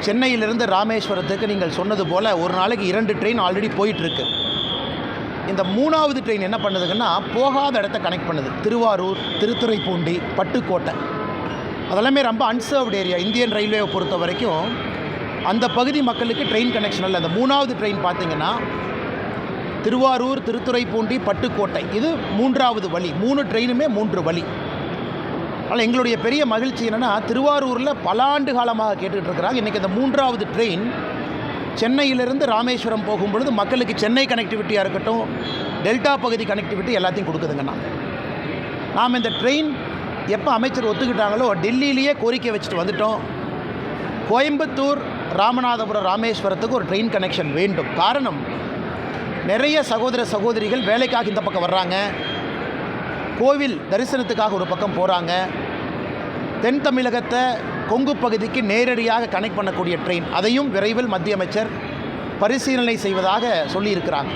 சென்னையிலிருந்து ராமேஸ்வரத்துக்கு நீங்கள் சொன்னது போல் ஒரு நாளைக்கு 2 ட்ரெயின் ஆல்ரெடி போயிட்டுருக்கு. இந்த 3வது ட்ரெயின் என்ன பண்ணுதுங்கன்னா போகாத இடத்த கனெக்ட் பண்ணுது. திருவாரூர், திருத்துறைப்பூண்டி, பட்டுக்கோட்டை அதெல்லாமே ரொம்ப அன்சர்வ்டு ஏரியா. இந்தியன் ரயில்வேவை பொறுத்த வரைக்கும் அந்த பகுதி மக்களுக்கு ட்ரெயின் கனெக்ஷன் இல்லை. அந்த 3வது ட்ரெயின் பார்த்திங்கன்னா திருவாரூர், திருத்துறைப்பூண்டி, பட்டுக்கோட்டை இது 3வது வழி. 3 ட்ரெயினுமே 3 வழி. ஆனால் எங்களுடைய பெரிய மகிழ்ச்சி என்னென்னா திருவாரூரில் பல ஆண்டு காலமாக கேட்டுக்கிட்டு இருக்கிறாங்க. இன்றைக்கி இந்த 3வது ட்ரெயின் சென்னையிலிருந்து ராமேஸ்வரம் போகும்பொழுது மக்களுக்கு சென்னை கனெக்டிவிட்டியாக இருக்கட்டும், டெல்டா பகுதி கனெக்டிவிட்டி எல்லாத்தையும் கொடுக்குதுங்கண்ணா. நாம் இந்த ட்ரெயின் எப்போ அமைச்சர் ஒத்துக்கிட்டாங்களோ டெல்லியிலேயே கோரிக்கை வச்சுட்டு வந்துட்டோம். கோயம்புத்தூர், ராமநாதபுரம், ராமேஸ்வரத்துக்கு ஒரு ட்ரெயின் கனெக்ஷன் வேண்டும். காரணம், நிறைய சகோதர சகோதரிகள் வேலைக்காக இந்த பக்கம் வர்றாங்க, கோவில் தரிசனத்துக்காக ஒரு பக்கம் போகிறாங்க. தென் தமிழகத்தை கொங்கு பகுதிக்கு நேரடியாக கனெக்ட் பண்ணக்கூடிய ட்ரெயின், அதையும் விரைவில் மத்திய அமைச்சர் பரிசீலனை செய்வதாக சொல்லியிருக்கிறாங்க.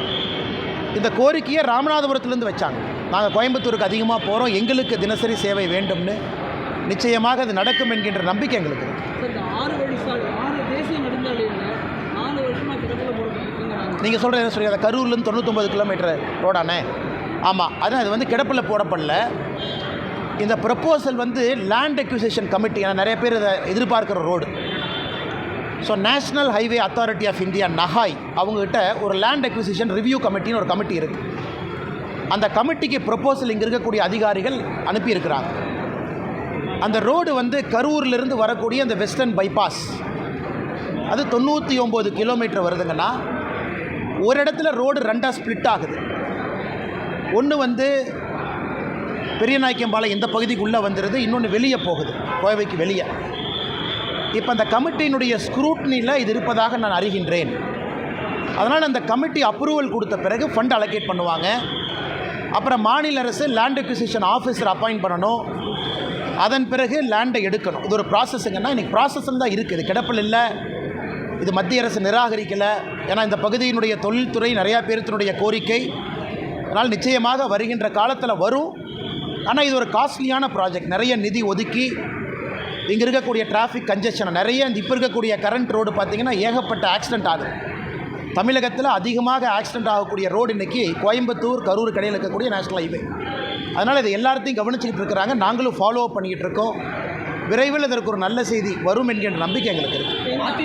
இந்த கோரிக்கையை ராமநாதபுரத்துலேருந்து வச்சாங்க. நாங்கள் கோயம்புத்தூருக்கு அதிகமாக போகிறோம், எங்களுக்கு தினசரி சேவை வேண்டும்னு. நிச்சயமாக அது நடக்கும் என்கின்ற நம்பிக்கை எங்களுக்கு இருக்குது. நீங்கள் சொல்கிற என்ன சொல்லி, அந்த கரூர்லேருந்து 99 கிலோமீட்டர் ரோடானே? ஆமாம், அது வந்து கிடப்பில் போடப்படல. இந்த ப்ரப்போசல் வந்து லேண்ட் அக்விசிஷன் கமிட்டி, ஏன்னா நிறைய பேர் இதை எதிர்பார்க்குற road. So national highway authority of India நஹாய் அவங்ககிட்ட ஒரு லேண்ட் அக்விசிஷன் ரிவ்யூ கமிட்டின்னு ஒரு கமிட்டி இருக்குது. அந்த கமிட்டிக்கு ப்ரப்போசல் இங்கே இருக்கக்கூடிய அதிகாரிகள் அனுப்பியிருக்கிறாங்க. அந்த ரோடு வந்து கரூர்லேருந்து வரக்கூடிய அந்த வெஸ்டர்ன் பைபாஸ் அது 99 கிலோமீட்டர் வருதுங்கன்னா, ஒரு இடத்துல ரோடு 2ஆக ஸ்ப்ளிட் ஆகுது. ஒன்று வந்து பெரியநாயக்கம்பாளையம் இந்த பகுதிக்கு உள்ளே வந்துடுது, இன்னொன்று வெளியே போகுது, கோவைக்கு வெளியே. இப்போ அந்த கமிட்டியினுடைய ஸ்க்ரூட்னியில் இது இருப்பதாக நான் அறிகின்றேன். அதனால் அந்த கமிட்டி அப்ரூவல் கொடுத்த பிறகு ஃபண்ட் அலோகேட் பண்ணுவாங்க. அப்புறம் மாநில அரசு லேண்ட் அக்விசிஷன் ஆஃபீஸர் அப்பாயிண்ட் பண்ணணும். அதன் பிறகு லேண்டை எடுக்கணும். இது ஒரு ப்ராசஸுங்கன்னா இன்றைக்கி ப்ராசஸில் தான் இருக்குது, கிடப்பில் இல்லை. இது மத்திய அரசு நிராகரிக்கலை. ஏன்னா இந்த பகுதியினுடைய தொழில்துறை நிறையா பேருத்தினுடைய கோரிக்கை. அதனால் நிச்சயமாக வருகின்ற காலத்தில் வரும். ஆனால் இது ஒரு காஸ்ட்லியான ப்ராஜெக்ட். நிறைய நிதி ஒதுக்கி இங்கே இருக்கக்கூடிய டிராஃபிக் கன்ஜெஷனை நிறைய இப்போ இருக்கக்கூடிய கரண்ட் ரோடு பார்த்திங்கன்னா ஏகப்பட்ட ஆக்சிடென்ட் ஆகுது. தமிழகத்தில் அதிகமாக ஆக்சிடென்ட் ஆகக்கூடிய ரோடு இன்றைக்கி கோயம்புத்தூர், கரூர் கடையில் இருக்கக்கூடிய நேஷ்னல் ஹைவே. அதனால் இதை எல்லாத்தையும் கவனிச்சுக்கிட்டு இருக்கிறாங்க. நாங்களும் ஃபாலோ அப் பண்ணிக்கிட்டு இருக்கோம். விரைவில் இதற்கு ஒரு நல்ல செய்தி வரும் என்கின்ற நம்பிக்கை எங்களுக்கு இருக்குது.